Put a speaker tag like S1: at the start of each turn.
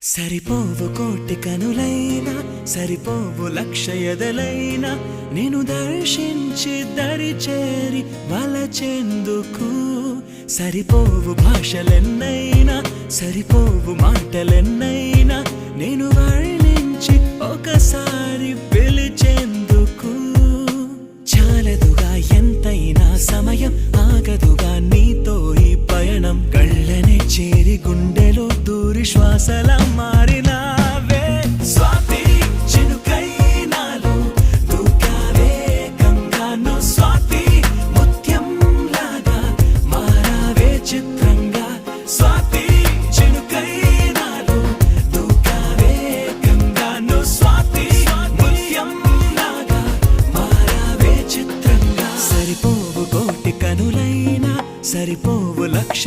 S1: సరిపోవు కోటి కనులైనా సరిపోవు లక్ష ఎదలైనా నేను దర్శించి దరి చేరి వలచెందుకు సరిపోవు భాషలెన్నైనా సరిపోవు మాటలెన్నైనా నేను వర్ణించి ఒకసారి పిలిచెందుకు చాలదుగా ఎంతైనా సమయం ఆగదుగా నీతో ఈ పయనం కళ్ళనే చేరి గుండెలో దూరి శ్వాసల మారినావే స్వాతి చినుకై నాలో దూకావే గంగాను స్వాతి ముత్యం లాగా మారావే చిత్రంగా స్వాతి చినుకై నాలో దూకావే గంగాను స్వాతి ముత్యం లాగా మారావే చిత్రంగా సరిపోవు కోటి కనులైనా సరిపోవు లక్ష